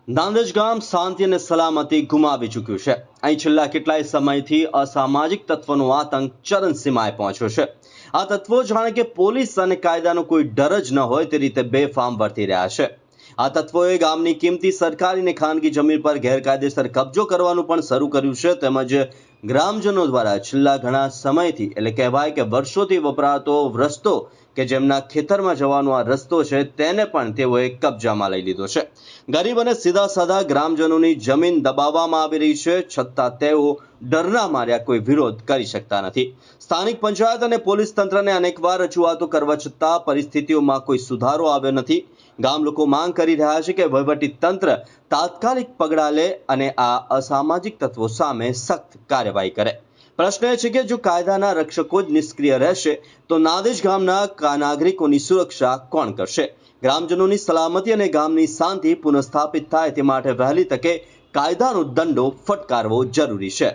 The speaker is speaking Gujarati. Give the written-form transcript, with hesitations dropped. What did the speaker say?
નાંદજ ગામ શાંતિ અને સલામતી ગુમાવી ચૂક્યું છે। અહીં છેલ્લા કેટલાય સમયથી અસામાજિક તત્વોનો આતંક ચરમસીમાએ પહોંચ્યો છે। આ તત્વો જાણે કે પોલીસ અને કાયદાનો કોઈ ડર જ ન હોય તે રીતે બેફામ વર્તી રહ્યા છે। આ તત્વોએ ગામની કિંમતી સરકારી અને ખાનગી જમીન પર ગેરકાયદેસર કબજો કરવાનું પણ શરૂ કર્યું છે। તેમજ ગ્રામજનો દ્વારા છેલ્લા ઘણા સમયથી એટલે કહેવાય કે વર્ષોથી વપરાતો રસ્તો કે જેમના ખેતરમાં જવાનો આ રસ્તો છે તેને પણ તેઓએ કબજામાં લઈ લીધો છે। ગરીબ અને સીધા સાધા ગ્રામજનોની જમીન દબાવવામાં આવી રહી છે, છતાં તેઓ ડરના માર્યા કોઈ વિરોધ કરી શકતા નથી। સ્થાનિક પંચાયત અને પોલીસ તંત્રને અનેકવાર રજૂઆતો કરવા છતાં પરિસ્થિતિઓમાં કોઈ સુધારો આવ્યો નથી। ગામ લોકો માંગ કરી રહ્યા છે કે વહીવટી તંત્ર તાત્કાલિક પગલાં લે અને આ અસામાજિક તત્વો સામે સખ્ત કાર્યવાહી કરે। પ્રશ્ન એ છે કે જો કાયદાના રક્ષકો જ નિષ્ક્રિય રહેશે તો નાંદેજ ગામના નાગરિકોની સુરક્ષા કોણ કરશે? ગ્રામજનોની સલામતી અને ગામની શાંતિ પુનઃસ્થાપિત થાય તે માટે વહેલી તકે કાયદાનો દંડો ફટકારવો જરૂરી છે।